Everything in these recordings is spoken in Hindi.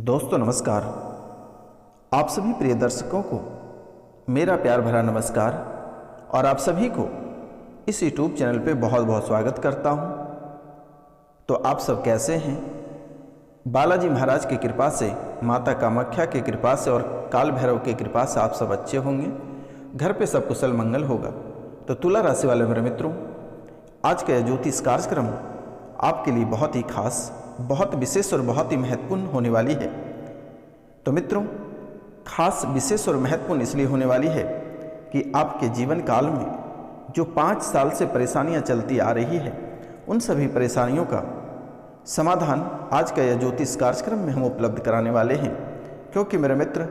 दोस्तों नमस्कार। आप सभी प्रिय दर्शकों को मेरा प्यार भरा नमस्कार और आप सभी को इस YouTube चैनल पे बहुत बहुत स्वागत करता हूँ। तो आप सब कैसे हैं? बालाजी महाराज की कृपा से, माता कामाख्या की कृपा से और काल भैरव की कृपा से आप सब अच्छे होंगे, घर पे सब कुशल मंगल होगा। तो तुला राशि वाले मेरे मित्रों, आज का यह ज्योतिष कार्यक्रम आपके लिए बहुत ही खास, बहुत विशेष और बहुत ही महत्वपूर्ण होने वाली है। तो मित्रों, खास, विशेष और महत्वपूर्ण इसलिए होने वाली है कि आपके जीवन काल में जो 5 साल से परेशानियां चलती आ रही है, उन सभी परेशानियों का समाधान आज का यह ज्योतिष कार्यक्रम में हम उपलब्ध कराने वाले हैं। क्योंकि मेरे मित्र,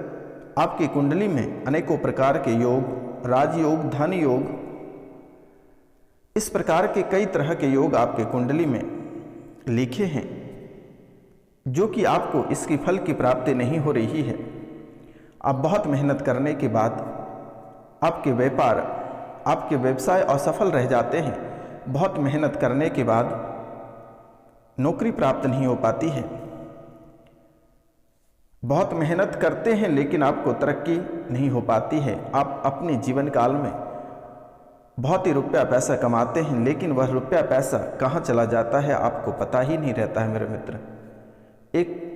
आपकी कुंडली में अनेकों प्रकार के योग, राजयोग, धन योग, इस प्रकार के कई तरह के योग आपके कुंडली में लिखे हैं, जो कि आपको इसकी फल की प्राप्ति नहीं हो रही है। आप बहुत मेहनत करने के बाद आपके व्यापार, आपके व्यवसाय असफल रह जाते हैं। बहुत मेहनत करने के बाद नौकरी प्राप्त नहीं हो पाती है। बहुत मेहनत करते हैं लेकिन आपको तरक्की नहीं हो पाती है। आप अपने जीवन काल में बहुत ही रुपया पैसा कमाते हैं, लेकिन वह रुपया पैसा कहाँ चला जाता है आपको पता ही नहीं रहता है मेरे मित्र।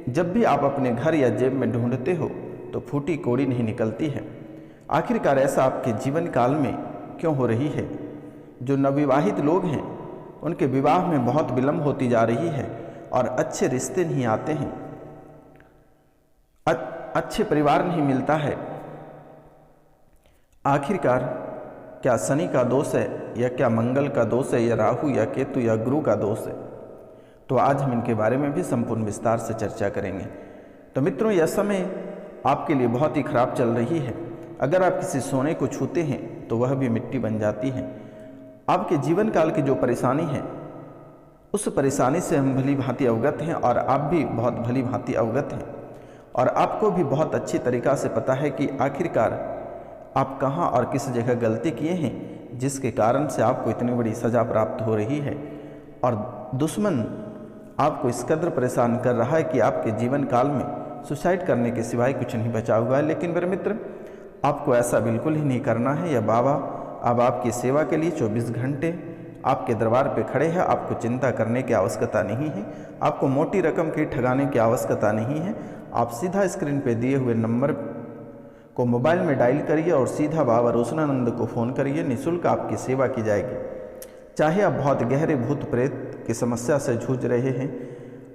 जब भी आप अपने घर या जेब में ढूंढते हो तो फूटी कौड़ी नहीं निकलती है। आखिरकार ऐसा आपके जीवन काल में क्यों हो रही है? जो नवविवाहित लोग हैं, उनके विवाह में बहुत विलंब होती जा रही है और अच्छे रिश्ते नहीं आते हैं, अच्छे परिवार नहीं मिलता है। आखिरकार क्या शनि का दोष है, या क्या मंगल का दोष है, या राहु या केतु या गुरु का दोष है? तो आज हम इनके बारे में भी संपूर्ण विस्तार से चर्चा करेंगे। तो मित्रों, यह समय आपके लिए बहुत ही खराब चल रही है। अगर आप किसी सोने को छूते हैं तो वह भी मिट्टी बन जाती है। आपके जीवन काल की जो परेशानी है, उस परेशानी से हम भली भांति अवगत हैं और आप भी बहुत भली भांति अवगत हैं। और आपको भी बहुत अच्छी तरीक़ा से पता है कि आखिरकार आप कहाँ और किस जगह गलती किए हैं, जिसके कारण से आपको इतनी बड़ी सज़ा प्राप्त हो रही है। और दुश्मन आपको इस कदर परेशान कर रहा है कि आपके जीवन काल में सुसाइड करने के सिवाय कुछ नहीं बचा हुआ है। लेकिन मेरे मित्र, आपको ऐसा बिल्कुल ही नहीं करना है। यह बाबा अब आपकी सेवा के लिए 24 घंटे आपके दरबार पे खड़े हैं। आपको चिंता करने की आवश्यकता नहीं है, आपको मोटी रकम की ठगाने की आवश्यकता नहीं है। आप सीधा स्क्रीन पे दिए हुए नंबर को मोबाइल में डायल करिए और सीधा बाबा रोशनानंद को फ़ोन करिए। निःशुल्क आपकी सेवा की जाएगी। चाहे आप बहुत गहरे भूत प्रेत की समस्या से जूझ रहे हैं,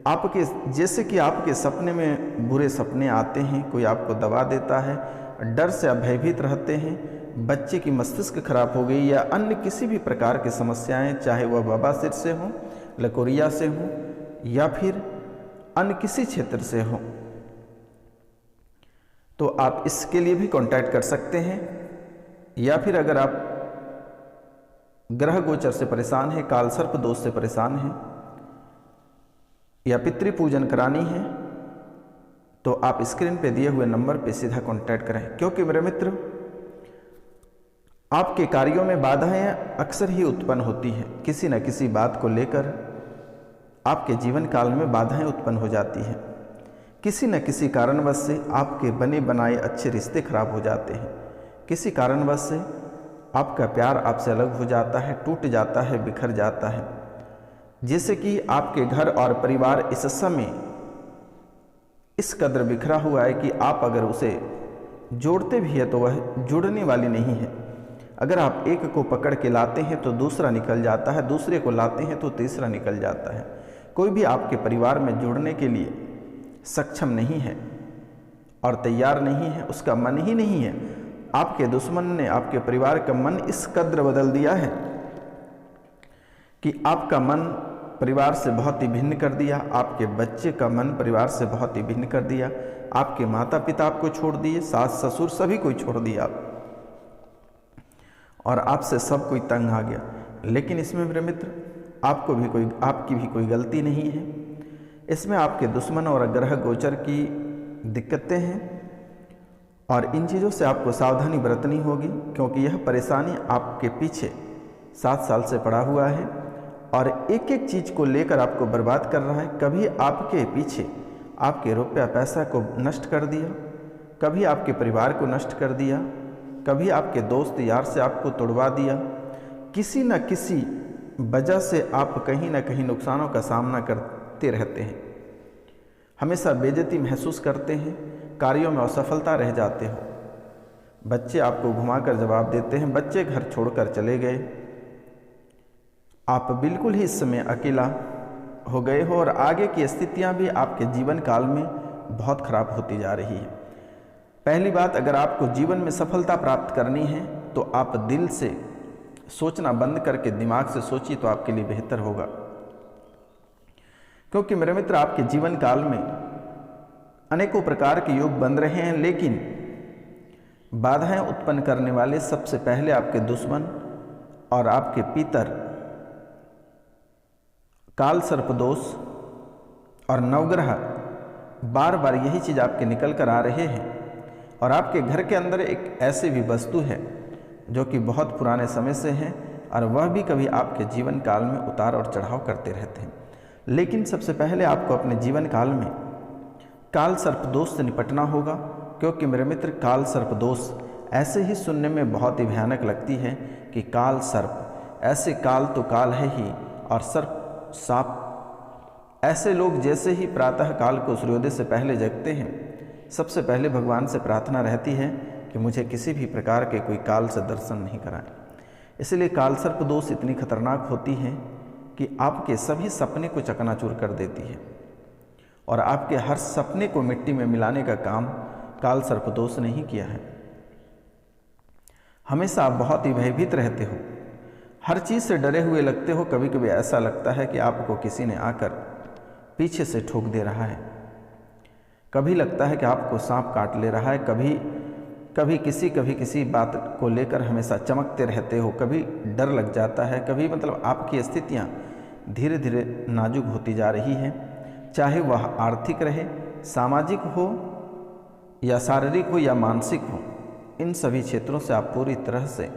आपके जैसे कि आपके सपने में बुरे सपने आते हैं, कोई आपको दबा देता है, डर से आप भयभीत रहते हैं, बच्चे की मस्तिष्क खराब हो गई, या अन्य किसी भी प्रकार की समस्याएं, चाहे वह बवासीर से हों, लकोरिया से हों, या फिर अन्य किसी क्षेत्र से हों, तो आप इसके लिए भी कांटेक्ट कर सकते हैं। या फिर अगर आप ग्रह गोचर से परेशान है, काल सर्प दोष से परेशान है, या पितृ पूजन करानी है, तो आप स्क्रीन पे दिए हुए नंबर पे सीधा कांटेक्ट करें। क्योंकि मेरे मित्र, आपके कार्यों में बाधाएं अक्सर ही उत्पन्न होती हैं। किसी न किसी बात को लेकर आपके जीवन काल में बाधाएं उत्पन्न हो जाती हैं। किसी न किसी कारणवश से आपके बने बनाए अच्छे रिश्ते खराब हो जाते हैं। किसी कारणवश से आपका प्यार आपसे अलग हो जाता है, टूट जाता है, बिखर जाता है। जैसे कि आपके घर और परिवार इस समय इस कदर बिखरा हुआ है कि आप अगर उसे जोड़ते भी है तो वह जुड़ने वाली नहीं है। अगर आप एक को पकड़ के लाते हैं तो दूसरा निकल जाता है, दूसरे को लाते हैं तो तीसरा निकल जाता है। कोई भी आपके परिवार में जुड़ने के लिए सक्षम नहीं है और तैयार नहीं है, उसका मन ही नहीं है। आपके दुश्मन ने आपके परिवार का मन इस कद्र बदल दिया है कि आपका मन परिवार से बहुत ही भिन्न कर दिया, आपके बच्चे का मन परिवार से बहुत ही भिन्न कर दिया, आपके माता पिता आपको छोड़ दिए, सास ससुर सभी कोई छोड़ दिया, और आपसे सब कोई तंग आ गया। लेकिन इसमें मेरे मित्र, आपकी भी कोई गलती नहीं है। इसमें आपके दुश्मन और ग्रह गोचर की दिक्कतें हैं, और इन चीज़ों से आपको सावधानी बरतनी होगी। क्योंकि यह परेशानी आपके पीछे 7 साल से पड़ा हुआ है और एक एक चीज़ को लेकर आपको बर्बाद कर रहा है। कभी आपके पीछे आपके रुपया पैसा को नष्ट कर दिया, कभी आपके परिवार को नष्ट कर दिया, कभी आपके दोस्त यार से आपको तोड़वा दिया। किसी न किसी वजह से आप कहीं ना कहीं नुकसानों का सामना करते रहते हैं, हमेशा बेइज्जती महसूस करते हैं, कार्यों में असफलता रह जाते हो। बच्चे आपको घुमाकर जवाब देते हैं, बच्चे घर छोड़कर चले गए, आप बिल्कुल ही इस समय अकेला हो गए हो और आगे की स्थितियां भी आपके जीवन काल में बहुत खराब होती जा रही है। पहली बात, अगर आपको जीवन में सफलता प्राप्त करनी है तो आप दिल से सोचना बंद करके दिमाग से सोचिए तो आपके लिए बेहतर होगा, क्योंकि मेरे मित्र आपके जीवन काल में अनेकों प्रकार के योग बन रहे हैं, लेकिन बाधाएं उत्पन्न करने वाले सबसे पहले आपके दुश्मन और आपके पितर काल सर्प दोष और नवग्रह बार बार यही चीज़ आपके निकल कर आ रहे हैं। और आपके घर के अंदर एक ऐसी भी वस्तु है जो कि बहुत पुराने समय से है और वह भी कभी आपके जीवन काल में उतार और चढ़ाव करते रहते हैं। लेकिन सबसे पहले आपको अपने जीवन काल में काल सर्प दोष से निपटना होगा, क्योंकि मेरे मित्र काल सर्प दोष ऐसे ही सुनने में बहुत ही भयानक लगती है कि काल सर्प, ऐसे काल तो काल है ही और सर्प साप। ऐसे लोग जैसे ही प्रातः काल को सूर्योदय से पहले जगते हैं, सबसे पहले भगवान से प्रार्थना रहती है कि मुझे किसी भी प्रकार के कोई काल से दर्शन नहीं कराएं। इसलिए काल सर्प दोष इतनी खतरनाक होती है कि आपके सभी सपने को चकनाचूर कर देती है और आपके हर सपने को मिट्टी में मिलाने का काम काल सर्प दोष ने ही किया है। हमेशा आप बहुत ही भयभीत रहते हो, हर चीज़ से डरे हुए लगते हो। कभी कभी ऐसा लगता है कि आपको किसी ने आकर पीछे से ठोक दे रहा है, कभी लगता है कि आपको सांप काट ले रहा है, कभी किसी बात को लेकर हमेशा चमकते रहते हो, कभी डर लग जाता है, कभी मतलब आपकी स्थितियाँ धीरे धीरे नाजुक होती जा रही हैं, चाहे वह आर्थिक रहे, सामाजिक हो या शारीरिक हो या मानसिक हो। इन सभी क्षेत्रों से आप पूरी तरह से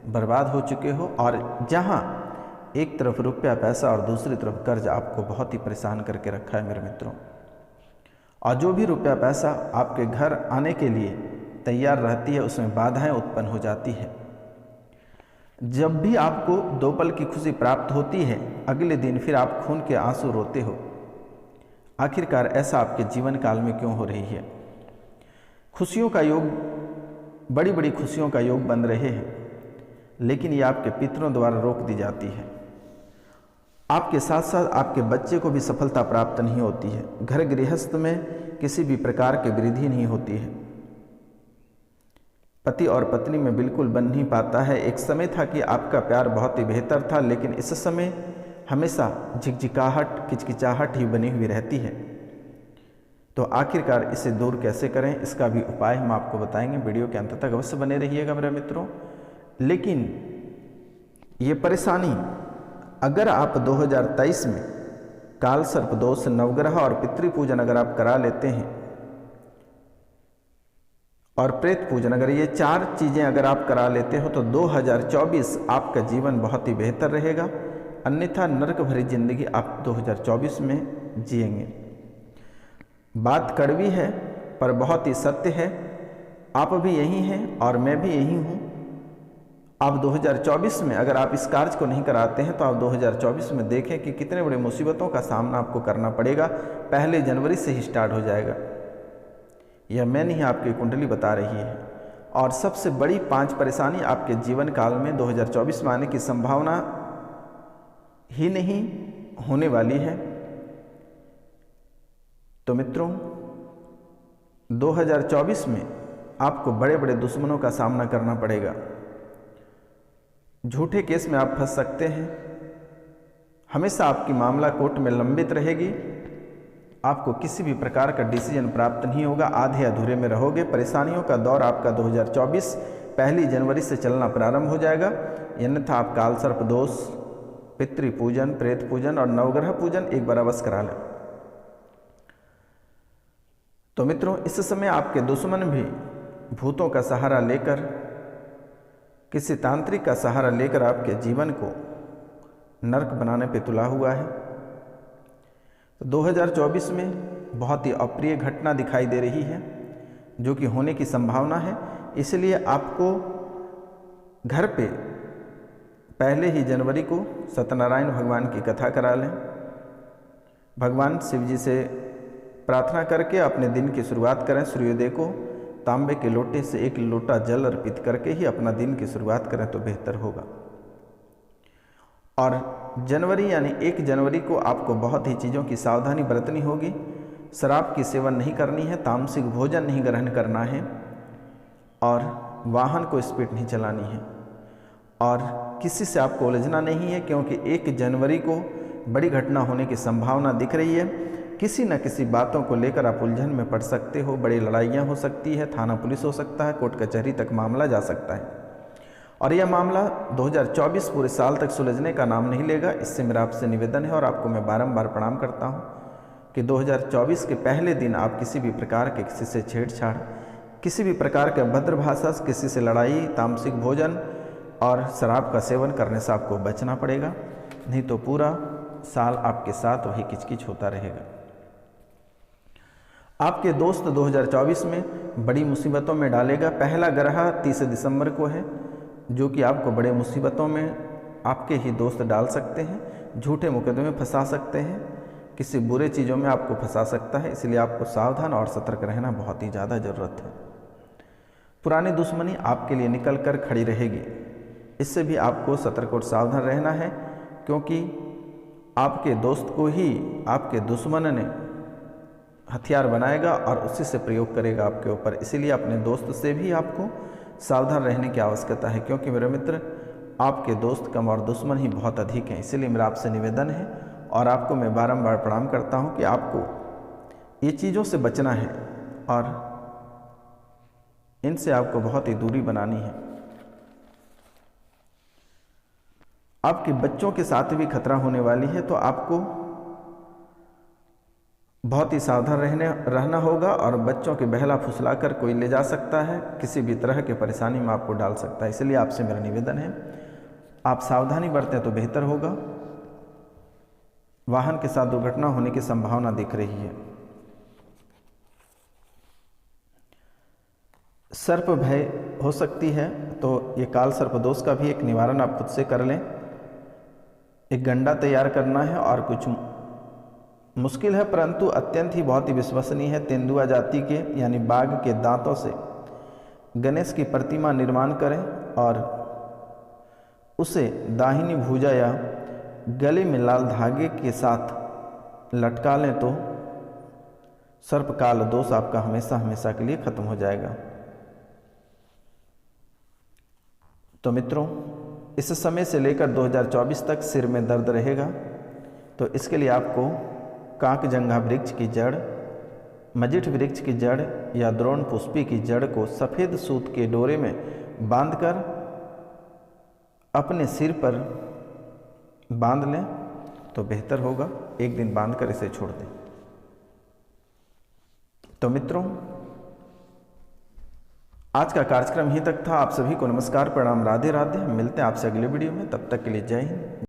बर्बाद हो चुके हो और जहाँ एक तरफ रुपया पैसा और दूसरी तरफ कर्ज आपको बहुत ही परेशान करके रखा है मेरे मित्रों। और जो भी रुपया पैसा आपके घर आने के लिए तैयार रहती है, उसमें बाधाएं उत्पन्न हो जाती है। जब भी आपको 2 पल की खुशी प्राप्त होती है, अगले दिन फिर आप खून के आंसू रोते हो। आखिरकार ऐसा आपके जीवन काल में क्यों हो रही है? खुशियों का योग, बड़ी बड़ी खुशियों का योग बन रहे हैं, लेकिन ये आपके पितरों द्वारा रोक दी जाती है। आपके साथ साथ आपके बच्चे को भी सफलता प्राप्त नहीं होती है। घर गृहस्थ में किसी भी प्रकार की वृद्धि नहीं होती है। पति और पत्नी में बिल्कुल बन नहीं पाता है। एक समय था कि आपका प्यार बहुत ही बेहतर था, लेकिन इस समय हमेशा झिकझिकाहट, किचकिचाहट ही बनी हुई रहती है। तो आखिरकार इसे दूर कैसे करें, इसका भी उपाय हम आपको बताएंगे। वीडियो के अंत तक अवश्य बने रहिएगा मेरे मित्रों। लेकिन ये परेशानी अगर आप 2023 में काल सर्प दोष, नवग्रह और पितृ पूजन अगर आप करा लेते हैं और प्रेत पूजन, अगर ये 4 चीज़ें अगर आप करा लेते हो तो 2024 आपका जीवन बहुत ही बेहतर रहेगा। अन्यथा नरक भरी जिंदगी आप 2024 में जिएंगे। बात कड़वी है पर बहुत ही सत्य है। आप भी यही हैं और मैं भी यही हूँ। आप 2024 में अगर आप इस कार्य को नहीं कराते हैं तो आप 2024 में देखें कि कितने बड़े मुसीबतों का सामना आपको करना पड़ेगा। 1 जनवरी से ही स्टार्ट हो जाएगा। यह मैं नहीं, आपकी कुंडली बता रही है। और सबसे बड़ी 5 परेशानी आपके जीवन काल में 2024 में आने की संभावना ही नहीं होने वाली है। तो मित्रों, 2024 में आपको बड़े बड़े दुश्मनों का सामना करना पड़ेगा। झूठे केस में आप फंस सकते हैं। हमेशा आपकी मामला कोर्ट में लंबित रहेगी। आपको किसी भी प्रकार का डिसीजन प्राप्त नहीं होगा। आधे अधूरे में रहोगे। परेशानियों का दौर आपका 2024 1 जनवरी से चलना प्रारंभ हो जाएगा। अन्यथा आप काल सर्प दोष, पितृ पूजन, प्रेत पूजन और नवग्रह पूजन एक बार अवश्य करा लें। तो मित्रों, इस समय आपके दुश्मन भी भूतों का सहारा लेकर, किसी तांत्रिक का सहारा लेकर आपके जीवन को नरक बनाने पे तुला हुआ है। तो 2024 में बहुत ही अप्रिय घटना दिखाई दे रही है जो कि होने की संभावना है। इसलिए आपको घर पे पहले ही जनवरी को सत्यनारायण भगवान की कथा करा लें। भगवान शिव जी से प्रार्थना करके अपने दिन की शुरुआत करें। सूर्योदय को तांबे के लोटे से 1 लोटा जल अर्पित करके ही अपना दिन की शुरुआत करें तो बेहतर होगा। और जनवरी यानी 1 जनवरी को आपको बहुत ही चीज़ों की सावधानी बरतनी होगी। शराब की सेवन नहीं करनी है, तामसिक भोजन नहीं ग्रहण करना है और वाहन को स्पीड नहीं चलानी है और किसी से आपको उलझना नहीं है, क्योंकि 1 जनवरी को बड़ी घटना होने की संभावना दिख रही है। किसी न किसी बातों को लेकर आप उलझन में पड़ सकते हो, बड़ी लड़ाइयाँ हो सकती है, थाना पुलिस हो सकता है, कोर्ट कचहरी तक मामला जा सकता है और यह मामला 2024 पूरे साल तक सुलझने का नाम नहीं लेगा। इससे मेरा आपसे निवेदन है और आपको मैं बारंबार प्रणाम करता हूँ कि 2024 के पहले दिन आप किसी भी प्रकार के किसी से छेड़छाड़, किसी भी प्रकार के अभद्र भाषा, किसी से लड़ाई, तामसिक भोजन और शराब का सेवन करने से आपको बचना पड़ेगा, नहीं तो पूरा साल आपके साथ वही किचकिच होता रहेगा। आपके दोस्त 2024 में बड़ी मुसीबतों में डालेगा। पहला ग्रह 30 दिसंबर को है जो कि आपको बड़े मुसीबतों में आपके ही दोस्त डाल सकते हैं, झूठे मुकदमे में फंसा सकते हैं, किसी बुरे चीज़ों में आपको फंसा सकता है। इसलिए आपको सावधान और सतर्क रहना बहुत ही ज़्यादा ज़रूरत है। पुरानी दुश्मनी आपके लिए निकल कर खड़ी रहेगी, इससे भी आपको सतर्क और सावधान रहना है, क्योंकि आपके दोस्त को ही आपके दुश्मन ने हथियार बनाएगा और उसी से प्रयोग करेगा आपके ऊपर। इसीलिए अपने दोस्त से भी आपको सावधान रहने की आवश्यकता है, क्योंकि मेरे मित्र आपके दोस्त कम और दुश्मन ही बहुत अधिक हैं। इसीलिए मेरा आपसे निवेदन है और आपको मैं बारंबार प्रणाम करता हूं कि आपको ये चीज़ों से बचना है और इनसे आपको बहुत ही दूरी बनानी है। आपके बच्चों के साथ भी खतरा होने वाली है, तो आपको बहुत ही सावधान रहना होगा और बच्चों के बहला फुसला कर कोई ले जा सकता है, किसी भी तरह के परेशानी में आपको डाल सकता है। इसलिए आपसे मेरा निवेदन है आप सावधानी बरतें तो बेहतर होगा। वाहन के साथ दुर्घटना होने की संभावना दिख रही है। सर्प भय हो सकती है, तो ये काल सर्प दोष का भी एक निवारण आप खुद से कर लें। एक गंडा तैयार करना है और कुछ मुश्किल है परंतु अत्यंत ही बहुत ही विश्वसनीय है। तेंदुआ जाति के यानी बाघ के दांतों से गणेश की प्रतिमा निर्माण करें और उसे दाहिनी भुजा या गले में लाल धागे के साथ लटका लें तो सर्पकाल दोष आपका हमेशा हमेशा के लिए खत्म हो जाएगा। तो मित्रों, इस समय से लेकर 2024 तक सिर में दर्द रहेगा, तो इसके लिए आपको काकजंघा वृक्ष की जड़, मजिठ वृक्ष की जड़ या द्रोण पुष्पी की जड़ को सफ़ेद सूत के डोरे में बांधकर अपने सिर पर बांध लें तो बेहतर होगा। एक दिन बांधकर इसे छोड़ दें। तो मित्रों, आज का कार्यक्रम यहीं तक था। आप सभी को नमस्कार, प्रणाम, राधे राधे। मिलते हैं आपसे अगले वीडियो में, तब तक के लिए जय हिंद।